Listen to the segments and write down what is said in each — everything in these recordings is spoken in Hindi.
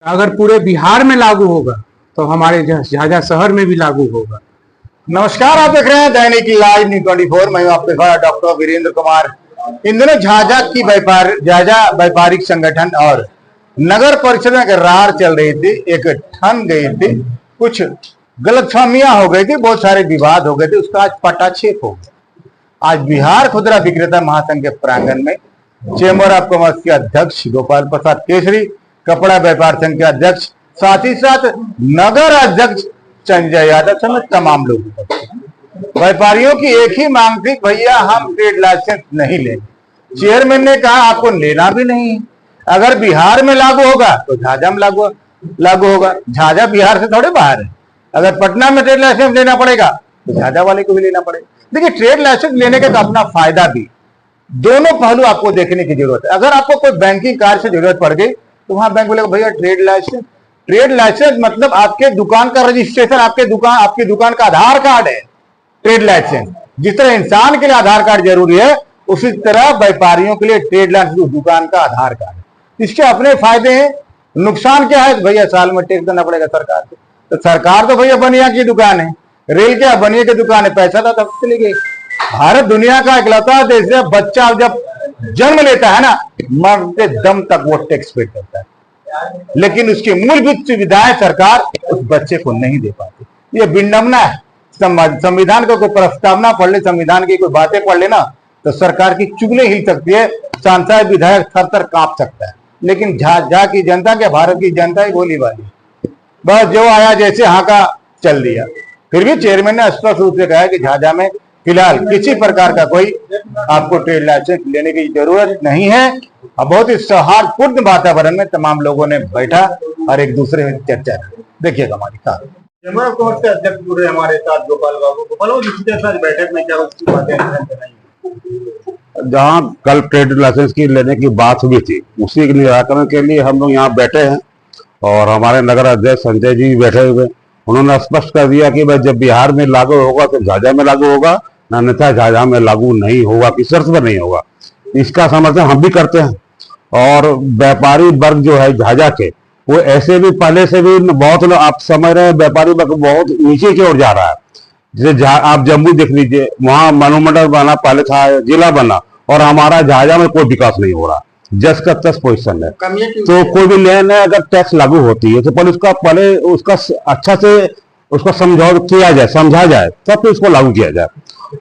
अगर पूरे बिहार में लागू होगा तो हमारे झाझा शहर में भी लागू होगा। नमस्कार, आप देख रहे हैं दैनिक लाइव न्यूज 24। मैं हूं आपके साथ डॉक्टर वीरेंद्र कुमार। इन दिनों झाझा व्यापारिक संगठन और नगर परिषद में रार चल रही थी, एक ठन गई थी, कुछ गलतफहमियां हो गई थी, बहुत सारे विवाद हो गए थे, उसका आज पटाक्षेप हो गया। आज बिहार खुदरा विक्रेता महासंघ के प्रांगण में चेंबर ऑफ कॉमर्स के अध्यक्ष गोपाल प्रसाद केसरी, कपड़ा व्यापार संघ के अध्यक्ष, साथ ही साथ नगर अध्यक्ष संजय यादव समेत तमाम लोग। व्यापारियों की एक ही मांग थी, भैया हम ट्रेड लाइसेंस नहीं लेंगे। चेयरमैन ने कहा आपको लेना भी नहीं है। अगर बिहार में लागू होगा तो झाझा में लागू होगा। झाझा बिहार से थोड़े बाहर है। अगर पटना में ट्रेड लाइसेंस लेना पड़ेगा तो झाझा वाले को भी लेना पड़ेगा। देखिए, ट्रेड लाइसेंस लेने का तो अपना फायदा भी, दोनों पहलू आपको देखने की जरूरत है। अगर आपको कोई बैंकिंग कार्य से जरूरत पड़ गई तो वहां बैंक बोलेगा भैया ट्रेड लाइसेंस मतलब आपके दुकान का रजिस्ट्रेशन, आपकी दुकान का आधार कार्ड है ट्रेड लाइसेंस। जिस तरह इंसान के लिए आधार कार्ड जरूरी है, उसी तरह व्यापारियों के लिए ट्रेड लाइसेंस दुकान का आधार कार्ड है। इसके अपने फायदे हैं। नुकसान क्या है? भैया साल में टैक्स देना पड़ेगा सरकार को। तो सरकार तो भैया बनिया की दुकान है, रेल क्या बनिया की दुकान है, पैसा तो तब चली गई। भारत दुनिया का इकलौता देश है, बच्चा जब जन्म लेता है ना, मरते दम तक वो टैक्स पे करता है, लेकिन उसकी मूलभूत सुविधाएं सरकार उस बच्चे को नहीं दे पाती। ये विडंबना है। संविधान का कोई प्रस्तावना पढ़ ले, संविधान की कोई बातें पढ़ लेना, तो सरकार की चुगली हिल सकती है, सांसद विधायक थर कांप सकता है। लेकिन झाझा की जनता के, भारत की जनता ही बोली वाली, बस जो आया जैसे हाँ का चल दिया। फिर भी चेयरमैन ने स्पष्ट रूप से कहा कि झाझा में फिलहाल किसी प्रकार का कोई आपको ट्रेड लाइसेंस लेने की जरूरत नहीं है। अब बहुत ही सौहार्दपूर्ण वातावरण में तमाम लोगों ने बैठा और एक दूसरे में चर्चा की। देखिएगा हमारी चेंबर ऑफ कॉमर्स के अध्यक्ष जुड़े हमारे साथ गोपाल बाबू बैठक में क्या जहाँ कल ट्रेड लाइसेंस की लेने की बात हुई थी, उसी के निराकरण के लिए हम लोग यहाँ बैठे हैं और हमारे नगर अध्यक्ष संजय जी बैठे हुए। उन्होंने स्पष्ट कर दिया कि भाई जब बिहार में लागू होगा तो झाझा में लागू होगा, अन्यथा झाझा में लागू नहीं होगा, की शर्त पर नहीं होगा। इसका समर्थन हम भी करते हैं। और व्यापारी वर्ग जो है झाझा के, वो ऐसे भी पहले से भी बहुत लोग, आप समझ रहे हैं, व्यापारी वर्ग बहुत नीचे की ओर जा रहा है। जैसे आप जम्मू देख लीजिए, वहां मनोमंडल बना, पहले था जिला बना, और हमारा झाझा में कोई विकास नहीं हो रहा, जस का तस पोजिशन है। तो कोई भी नया अगर टैक्स लागू होती है तो पहले उसका अच्छा से उसका समझा जाए तब तो इसको लागू किया जाए।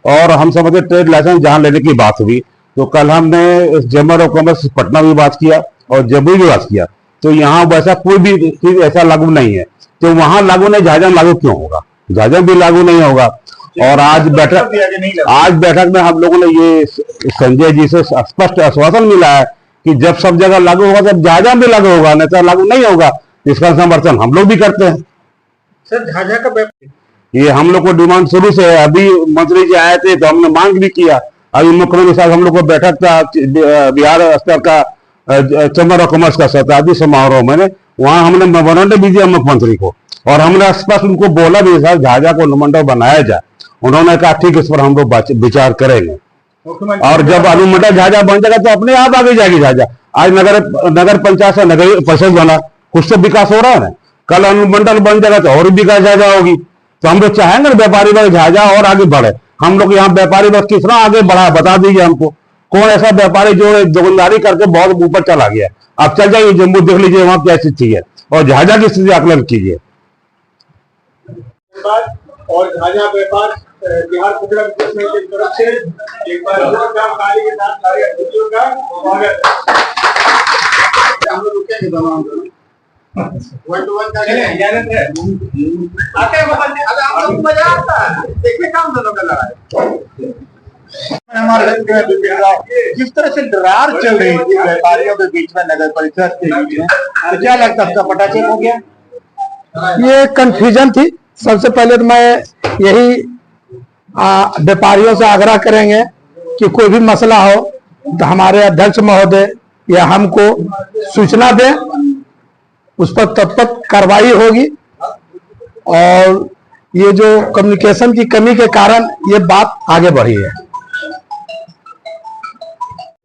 और हम समझते ट्रेड लाइसेंस जहां लेने की बात हुई, तो कल हमने चेंबर ऑफ कॉमर्स पटना भी बात किया और जम्मू भी बात किया, तो यहाँ वैसा कोई भी चीज ऐसा लागू नहीं है। तो वहां लागू नहीं, झाझा में लागू क्यों होगा? झाझा भी लागू नहीं होगा। और आज बैठक में हम लोगों ने ये संजय जी से स्पष्ट आश्वासन मिला है कि जब सब जगह लागू होगा तब झाझा में लागू होगा, नहीं तो लागू नहीं होगा। इसका समर्थन हम लोग भी करते हैं। सर, झाझा का ये हम लोग को डिमांड शुरू से है। अभी मंत्री जी आए थे तो हमने मांग भी किया। अभी मुख्यमंत्री साहब हम लोग को बैठक था बिहार स्तर का चेंबर ऑफ कॉमर्स का शताब्दी समारोह में, वहां हमने मेमोरेंडम भी दिया मुख्यमंत्री को, और हमने स्पष्ट उनको बोला भी सर झाझा को अनुमंडल बनाया जाए। उन्होंने कहा ठीक, इस पर हम लोग विचार करेंगे। और जब अनुमंडल झाझा बन जाएगा तो अपने आप आगे जाएगी झाझा। आज नगर पंचायत से नगर परिषद बना, कुछ तो विकास हो रहा है ना। कल अनुमंडल बन जाएगा तो और विकास झाझा होगी। तो हम लोग चाहेंगे व्यापारी वर्ग झाझा और आगे बढ़े। हम लोग यहाँ व्यापारी वर्ग कितना आगे बढ़ा, बता दीजिए हमको। कौन ऐसा व्यापारी जो दुकानदारी करके बहुत ऊपर चला गया? आप चल जाइए जम्मू, देख लीजिए वहां क्या स्थिति है, और झाझा की स्थिति आकलन कीजिए। और झाझा व्यापार बिहार खुदरा विकास की तरफ से एक बार जानकारी के साथ सारे अतिथियों का स्वागत है। हम लोग रुकेंगे दोनों वन टू वन का इजाजत है। आते अगर आप लोग को मजा आता है, देखिए काम दोनों का लड़ाई हमारे जिस तरह से दरार चल रही थी व्यापारियों के बीच में, नगर परिषद के बीच में, तो क्या लगता है पटाक्षेप हो गया? ये कंफ्यूजन थी। सबसे पहले तो मैं यही व्यापारियों से आग्रह करेंगे कि कोई भी मसला हो तो हमारे अध्यक्ष महोदय या हमको सूचना दें, उस पर तत्पर कार्रवाई होगी। और ये जो कम्युनिकेशन की कमी के कारण ये बात आगे बढ़ी है।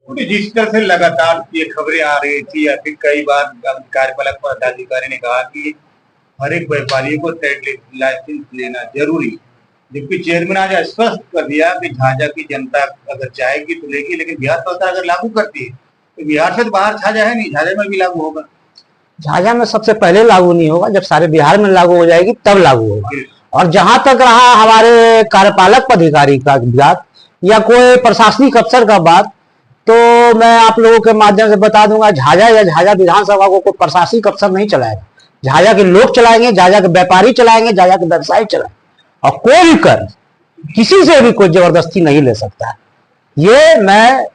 जिस तरह से लगातार ये खबरें आ रही थी या फिर कई बार कार्यपालक पदाधिकारी ने कहा कि हर एक व्यापारी को ट्रेड लाइसेंस लेना जरूरी, जबकि चेयरमैन आज स्पष्ट कर दिया कि झाझा की जनता अगर चाहेगी तो लेगी, लेकिन बिहार सरकार अगर लागू करती है तो बिहार से तो बाहर झाझा है नहीं, झाझा में भी लागू होगा। झाझा में सबसे पहले लागू नहीं होगा, जब सारे बिहार में लागू हो जाएगी तब लागू होगा। और जहां तक रहा हमारे कार्यपालक पदाधिकारी का बात या कोई प्रशासनिक अफसर का बात, तो मैं आप लोगों के माध्यम से बता दूंगा, झाझा या झाझा विधानसभा को कोई प्रशासनिक अफसर नहीं चलाएगा। झाझा के लोग चलाएंगे, झाझा के व्यापारी चलाएंगे, झाझा के व्यवसायी चलाएंगे, और कोई भी कर किसी से भी कोई जबरदस्ती नहीं ले सकता है। ये मैं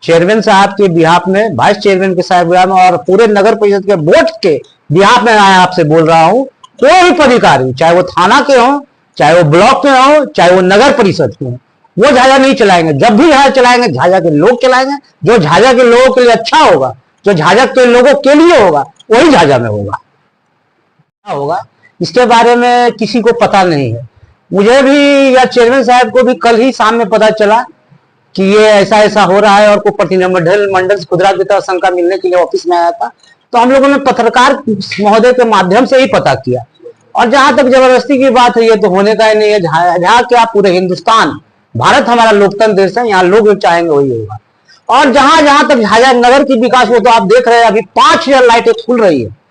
चेयरमैन साहब के बिहाफ में, वाइस चेयरमैन के साहब बिहाफ में और पूरे नगर परिषद के बोर्ड के बिहाफ में मैं आपसे बोल रहा हूं। कोई भी पदाधिकारी, चाहे वो थाना के हो, चाहे वो ब्लॉक में हो, चाहे वो नगर परिषद के हो, वो झाझा नहीं चलाएंगे। जब भी झाझा चलाएंगे, झाझा के लोग चलाएंगे। जो झाझा के लोगों के लिए अच्छा होगा, जो झाझा के लोगों के लिए होगा, वही झाझा में होगा। इसके बारे में किसी को पता नहीं है। मुझे भी या चेयरमैन साहब को भी कल ही शाम में पता चला कि ये ऐसा ऐसा हो रहा है, और कोई प्रतिनिधिमंडल से खुदरा वितरण संघ का मिलने के लिए ऑफिस में आया था, तो हम लोगों ने पत्रकार महोदय के माध्यम से ही पता किया। और जहां तक जबरदस्ती की बात है, ये तो होने का ही नहीं है। झाझा क्या, पूरे हिंदुस्तान, भारत हमारा लोकतंत्र देश है, यहाँ लोग जो चाहेंगे वही होगा। और जहां जहां तक झाझा नगर की विकास हो, तो आप देख रहे हैं अभी 5000 लाइटें खुल रही है।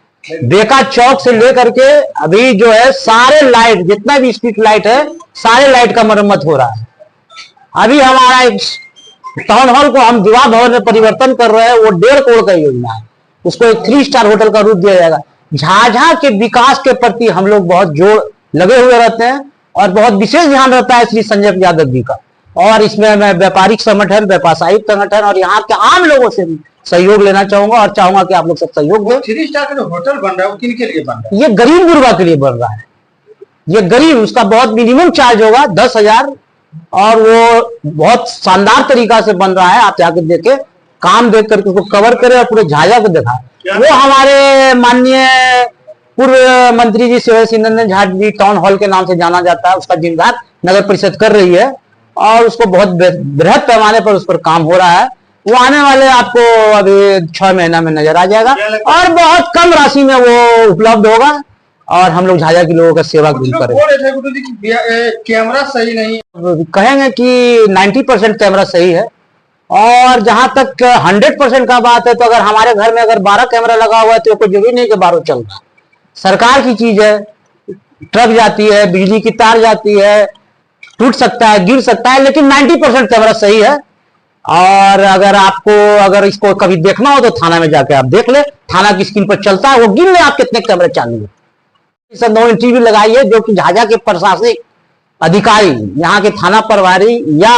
बेका चौक से लेकर के अभी जो है सारे लाइट, जितना भी स्ट्रीट लाइट है, सारे लाइट का मरम्मत हो रहा है। अभी हमारा एक टाउन हॉल को हम विवाह भवन में परिवर्तन कर रहे हैं, वो 1.5 करोड़ का योजना है, उसको एक 3 स्टार होटल का रूप दिया जाएगा। झाझा के विकास के प्रति हम लोग बहुत जोर लगे हुए रहते हैं, और बहुत विशेष ध्यान रहता है श्री संजय यादव जी का। और इसमें मैं व्यापारिक संगठन, व्यवसायिक संगठन और यहाँ के आम लोगों से भी सहयोग लेना चाहूंगा, और चाहूंगा कि आप लोग सब सहयोग दें। 3 स्टार का जो होटल बन रहा है वो किन के लिए बन रहा है? ये गरीब गुरबा के लिए बन रहा है। ये गरीब, उसका बहुत मिनिमम चार्ज होगा 10,000, और वो बहुत शानदार तरीका से बन रहा है। आप जाकर देखे, काम देख करके उसको कवर करे और पूरे झाझा को देखा। वो हमारे माननीय पूर्व मंत्री जी शिवराज नंदन झा जी टाउन हॉल के नाम से जाना जाता है, उसका जिम्मेदार नगर परिषद कर रही है, और उसको बहुत बृहद पैमाने पर उस पर काम हो रहा है। वो आने वाले आपको अभी 6 महीना में नजर आ जाएगा, और बहुत कम राशि में वो उपलब्ध होगा, और हम लोग झाझा के लोगों का सेवा करेंगे। कैमरा सही नहीं कहेंगे कि 90% कैमरा सही है, और जहां तक 100% का बात है, तो अगर हमारे घर में अगर 12 कैमरा लगा हुआ है तो कोई जरूरी नहीं कि 12 चल रहा है। सरकार की चीज है, ट्रक जाती है, बिजली की तार जाती है, टूट सकता है, गिर सकता है, लेकिन 90% कैमरा सही है। और अगर इसको कभी देखना हो तो थाना में जाके आप देख ले, थाना की स्क्रीन पर चलता है, वो गिन ले आप कितने कैमरे चालू है। इसे नो टीवी लगाई है, जो कि झाझा के प्रशासनिक अधिकारी, यहाँ के थाना प्रभारी या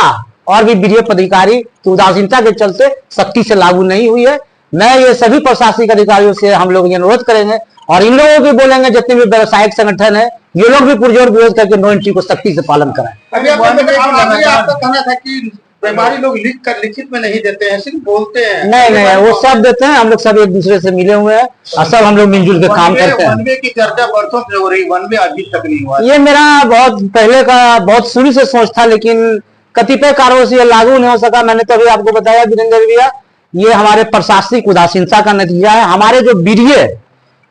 और भी वरीय पदाधिकारी की उदासीनता के चलते सख्ती से लागू नहीं हुई है। मैं ये सभी प्रशासनिक अधिकारियों से हम लोग ये अनुरोध करेंगे, और इन लोगों को बोलेंगे जितने भी व्यवसायिक संगठन है, ये लोग भी पुरजोर विरोध करके नो एंट्री को सख्ती से पालन कराएं। अभी आपका कहना था कि व्यापारी लोग लिखित में नहीं देते हैं, सिर्फ बोलते हैं। नहीं, वो सब देते हैं। हम लोग सब एक दूसरे से मिले हुए हैं, और सब हम लोग मिलजुल के काम करते हैं। वनवे की चर्चा बरसों से हो रही, वनवे अभी तक नहीं हुआ। ये मेरा बहुत पहले का, बहुत शुरू से सोच था, लेकिन कतिपय कारणों से लागू नहीं हो सका। मैंने तो अभी आपको बताया वीरेंद्र भैया, ये हमारे प्रशासनिक उदासीनता का नतीजा है। हमारे जो वरीय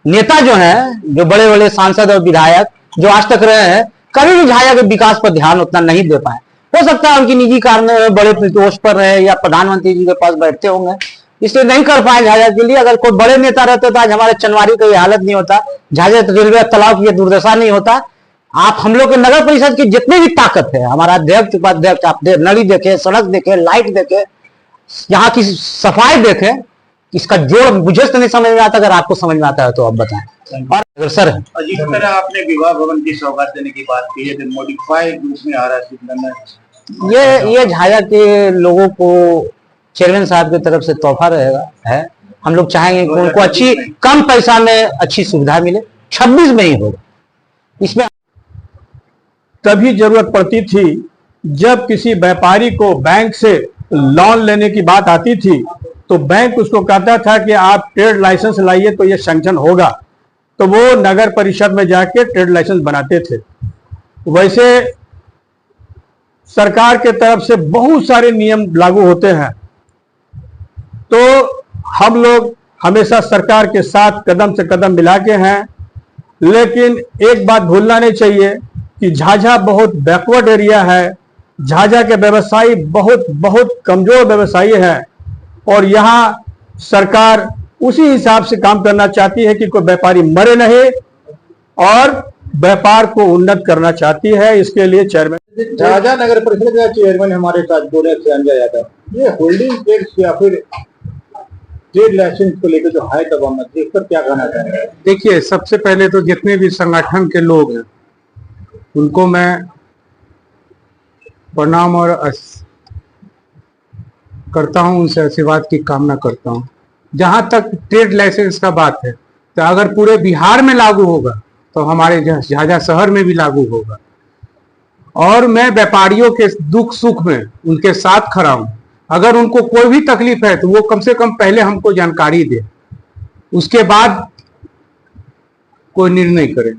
नेता जो हैं, जो बड़े बड़े सांसद और विधायक जो आज तक रहे हैं, कभी भी झाझा के विकास पर ध्यान उतना नहीं दे पाए। हो सकता है उनकी निजी कारण में बड़े पोस्ट पर रहे, या प्रधानमंत्री जी के पास बैठते होंगे, इसलिए नहीं कर पाए झाझा के लिए। अगर कोई बड़े नेता रहते तो आज हमारे चनवारी का ये हालत नहीं होता, झाझा रेलवे तालाब की दुर्दशा नहीं होता। आप हम लोग के नगर परिषद की जितनी भी ताकत है, हमारा अध्यक्ष उपाध्यक्ष, आप नली देखे, सड़क देखे, लाइट देखे, यहाँ की सफाई देखे, इसका जोड़ मुझे तो नहीं समझ में आता। अगर आपको समझ में आता है तो आप बताएं। और सर, जिस तरह आपने विवाह भवन की सौगात देने की बात की है, मॉडिफाइड उसमें आ रहा है, ये झाझा के लोगों को चेयरमैन साहब की तरफ से तोहफा रहेगा है। हम लोग चाहेंगे कि उनको अच्छी, कम पैसा में अच्छी सुविधा मिले। 26 में ही होगा। इसमें तभी जरूरत पड़ती थी जब किसी व्यापारी को बैंक से लोन लेने की बात आती थी, तो बैंक उसको कहता था कि आप ट्रेड लाइसेंस लाइए तो ये सैंक्शन होगा, तो वो नगर परिषद में जाके ट्रेड लाइसेंस बनाते थे। वैसे सरकार के तरफ से बहुत सारे नियम लागू होते हैं, तो हम लोग हमेशा सरकार के साथ कदम से कदम मिला के हैं। लेकिन एक बात भूलना नहीं चाहिए कि झाझा बहुत बैकवर्ड एरिया है। झाझा के व्यवसायी बहुत बहुत कमजोर व्यवसायी है और यहाँ सरकार उसी हिसाब से काम करना चाहती है कि कोई व्यापारी मरे नहीं और व्यापार को उन्नत करना चाहती है। इसके लिए चेयरमैन झाझा नगर परिषद का चेयरमैन हमारे साथ बोले संजय यादव, ये होल्डिंग टैक्स या फिर ट्रेड लाइसेंस को लेकर जो है दबाव मत, इस पर क्या कहना चाहेंगे? देखिए, सबसे पहले तो जितने भी संगठन के लोग हैं उनको मैं प्रणाम और करता हूं, उनसे आशीर्वाद की कामना करता हूं। जहां तक ट्रेड लाइसेंस का बात है, तो अगर पूरे बिहार में लागू होगा तो हमारे झाझा शहर में भी लागू होगा। और मैं व्यापारियों के दुख सुख में उनके साथ खड़ा हूं। अगर उनको कोई भी तकलीफ है तो वो कम से कम पहले हमको जानकारी दे, उसके बाद कोई निर्णय करें।